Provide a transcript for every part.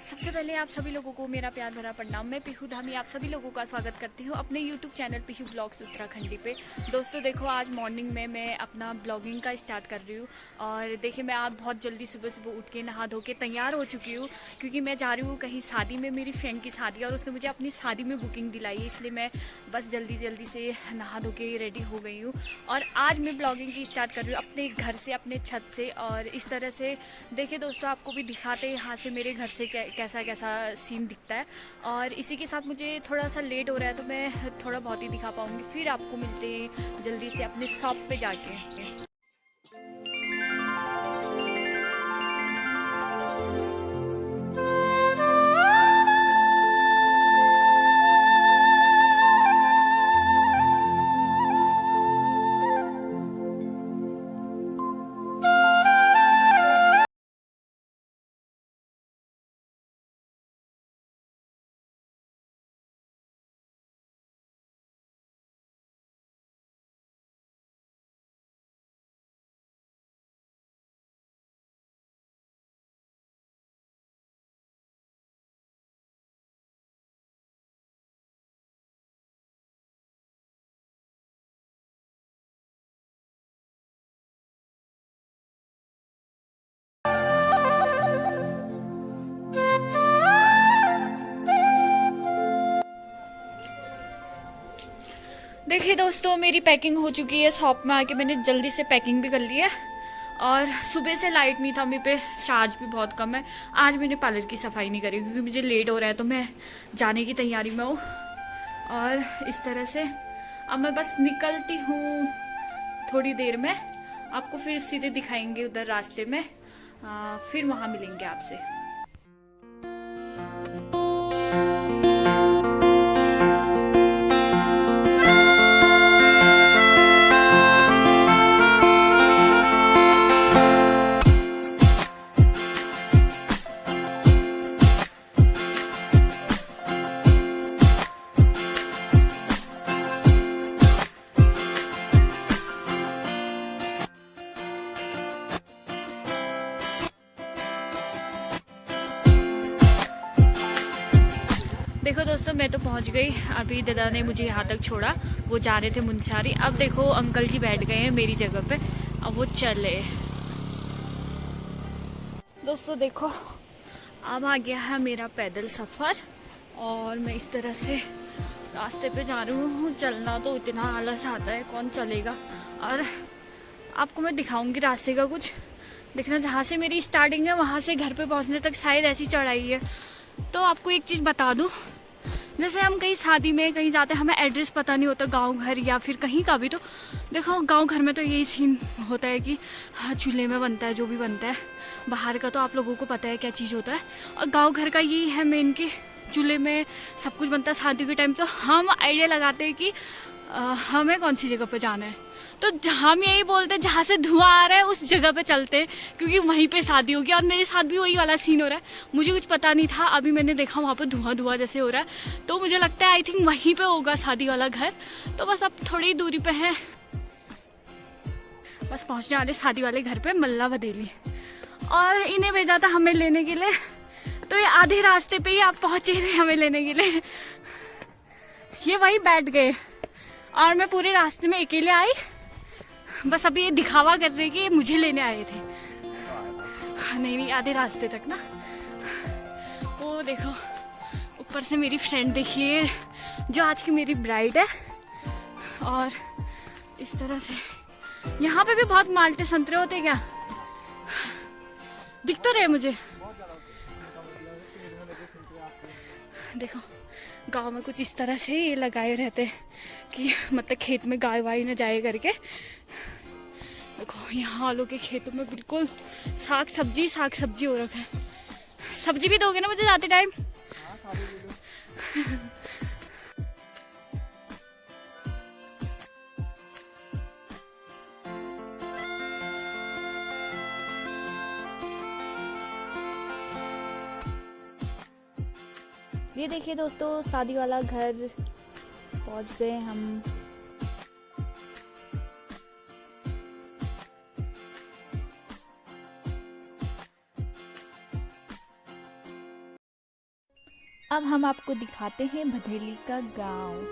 सबसे पहले आप सभी लोगों को मेरा प्यार भरा प्रणाम। मैं पीहू धामी आप सभी लोगों का स्वागत करती हूँ अपने YouTube channel Pihu blogs Uttarakhandi पे। दोस्तों देखो, आज मॉर्निंग में मैं अपना ब्लॉगिंग का स्टार्ट कर रही हूँ। और देखिए, मैं आज बहुत जल्दी सुबह सुबह उठ के नहा धो के तैयार हो चुकी हूँ, क्योंकि मैं जा रही हूँ कहीं शादी में। मेरी फ्रेंड की शादी है और उसने मुझे अपनी शादी में बुकिंग दिलाई है, इसलिए मैं बस जल्दी जल्दी से नहा धो के रेडी हो गई हूँ। और आज मैं ब्लॉगिंग की स्टार्ट कर रही हूँ अपने घर से, अपने छत से। और इस तरह से देखिए दोस्तों, आपको भी दिखाते हैं यहाँ से मेरे घर से कैसा कैसा सीन दिखता है। और इसी के साथ मुझे थोड़ा सा लेट हो रहा है, तो मैं थोड़ा बहुत ही दिखा पाऊँगी। फिर आपको मिलते हैं जल्दी से अपने शॉप पे जाके। देखिए दोस्तों, मेरी पैकिंग हो चुकी है। शॉप में आके मैंने जल्दी से पैकिंग भी कर ली है। और सुबह से लाइट नहीं था, मेरे पे चार्ज भी बहुत कम है। आज मैंने पार्लर की सफाई नहीं करी क्योंकि मुझे लेट हो रहा है, तो मैं जाने की तैयारी में हूँ। और इस तरह से अब मैं बस निकलती हूँ थोड़ी देर में। आपको फिर सीधे दिखाएंगे उधर रास्ते में, फिर वहाँ मिलेंगे आपसे। देखो दोस्तों, मैं तो पहुंच गई। अभी दादा ने मुझे यहाँ तक छोड़ा, वो जा रहे थे मुंशियारी। अब देखो अंकल जी बैठ गए हैं मेरी जगह पे, अब वो चले। दोस्तों देखो, अब आ गया है मेरा पैदल सफ़र। और मैं इस तरह से रास्ते पे जा रही हूँ। चलना तो इतना आलस आता है, कौन चलेगा। और आपको मैं दिखाऊंगी रास्ते का कुछ। देखना, जहाँ से मेरी स्टार्टिंग है वहाँ से घर पे पहुँचने तक शायद ऐसी चढ़ाई है। तो आपको एक चीज़ बता दूँ, जैसे हम कहीं शादी में कहीं जाते हैं, हमें एड्रेस पता नहीं होता, गांव घर या फिर कहीं का भी। तो देखो, गांव घर में तो यही सीन होता है कि चूल्हे में बनता है जो भी बनता है। बाहर का तो आप लोगों को पता है क्या चीज़ होता है। और गांव घर का यही है मेन कि चूल्हे में सब कुछ बनता है शादी के टाइम। तो हम आइडिया लगाते हैं कि हमें कौन सी जगह पे जाना है। तो हम यही बोलते हैं, जहाँ से धुआं आ रहा है उस जगह पे चलते हैं, क्योंकि वहीं पे शादी होगी। और मेरे साथ भी वही वाला सीन हो रहा है। मुझे कुछ पता नहीं था, अभी मैंने देखा वहाँ पे धुआं धुआं जैसे हो रहा है, तो मुझे लगता है आई थिंक वहीं पे होगा शादी वाला घर। तो बस अब थोड़ी दूरी पे है, बस पहुँचने वाले शादी वाले घर पे, मल्ला बदेली। और इन्हें भेजा था हमें लेने के लिए, तो ये आधे रास्ते पे ही आप पहुँचे थे हमें लेने के लिए। ये वहीं बैठ गए और मैं पूरे रास्ते में अकेले आई। बस अभी ये दिखावा कर रहे कि ये मुझे लेने आए थे। नहीं नहीं, आधे रास्ते तक ना। वो देखो ऊपर से मेरी फ्रेंड देखिए, जो आज की मेरी ब्राइड है। और इस तरह से यहाँ पे भी बहुत माल्टे संतरे होते क्या, दिख तो रहे मुझे। देखो, गांव में कुछ इस तरह से ये लगाए रहते हैं कि मतलब खेत में गाय वाय न जाए करके। देखो, यहाँ वालों के खेतों में बिल्कुल साग सब्जी हो रखा है। सब्जी भी दोगे ना मुझे जाते टाइम? ये देखिए दोस्तों, शादी वाला घर पहुंच गए हम। अब हम आपको दिखाते हैं भदेली का गांव।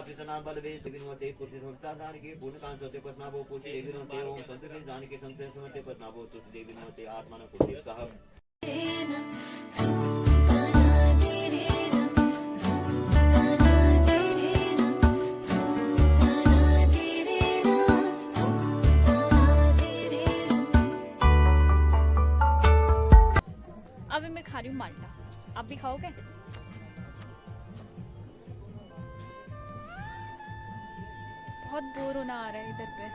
पितना बलवे विनोते पुत्र संस्था दान के पूर्ण कांसोते पत्नाभो पुत्र देवी नोते ओम संत दान के संत समते पत्नाभो तुत देवी नोते आत्मा न पुत्र कहा अभी मैं खा रही हूँ माल्टा, आप भी खाओगे? बहुत बोर होना आ रहा है इधर पे,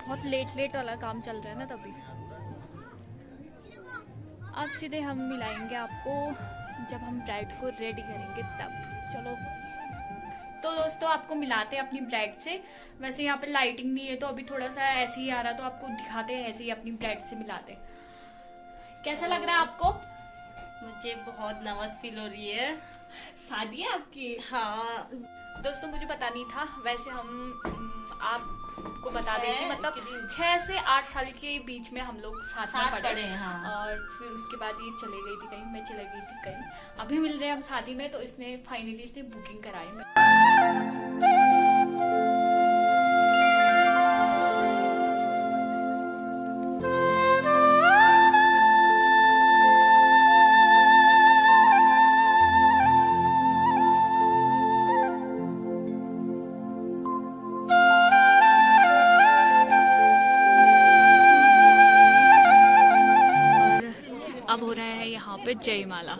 बहुत लेट वाला काम चल रहा है ना तभी। अब सीधे हम मिलाएंगे आपको जब हम ब्राइड को रेडी करेंगे तब। चलो तो दोस्तों आपको मिलाते हैं अपनी ब्राइड से। वैसे यहाँ पे लाइटिंग नहीं है तो अभी थोड़ा सा ऐसे ही आ रहा, तो आपको दिखाते हैं ऐसे ही अपनी ब्राइड से मिलाते। कैसा लग रहा है आपको? मुझे बहुत नर्वस फील हो रही है। शादी है आपकी? हाँ दोस्तों मुझे पता नहीं था, वैसे हम आपको बता दें कि मतलब 6 से 8 साल के बीच में हम लोग साथ में पढ़े। हाँ। और फिर उसके बाद ये चले गई थी कहीं, मैं चले गई थी कहीं, अभी मिल रहे हैं हम शादी में। तो इसने फाइनली इसने बुकिंग कराई। अब हो रहा है यहाँ पे जयमाला।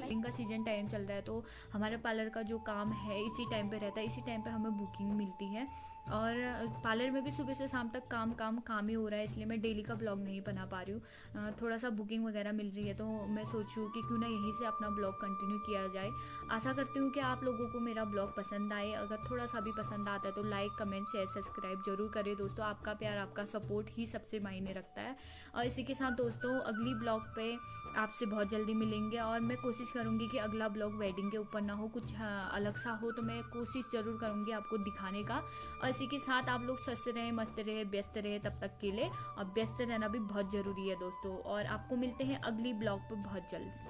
इनका सीजन टाइम चल रहा है तो हमारे पार्लर का जो काम है इसी टाइम पे रहता है, इसी टाइम पे हमें बुकिंग मिलती है। और पार्लर में भी सुबह से शाम तक काम ही हो रहा है, इसलिए मैं डेली का ब्लॉग नहीं बना पा रही हूँ। थोड़ा सा बुकिंग वगैरह मिल रही है तो मैं सोचूँ कि क्यों ना यहीं से अपना ब्लॉग कंटिन्यू किया जाए। आशा करती हूँ कि आप लोगों को मेरा ब्लॉग पसंद आए। अगर थोड़ा सा भी पसंद आता है तो लाइक कमेंट शेयर सब्सक्राइब जरूर करें दोस्तों। आपका प्यार आपका सपोर्ट ही सबसे मायने रखता है। और इसी के साथ दोस्तों अगली ब्लॉग पे आपसे बहुत जल्दी मिलेंगे, और मैं कोशिश करूँगी कि अगला ब्लॉग वेडिंग के ऊपर ना हो, कुछ अलग सा हो, तो मैं कोशिश ज़रूर करूँगी आपको दिखाने का। और इसी के साथ आप लोग स्वस्थ रहें, मस्त रहे, व्यस्त रहे तब तक के लिए। और व्यस्त रहना भी बहुत ज़रूरी है दोस्तों। और आपको मिलते हैं अगली ब्लॉग पर बहुत जल्द।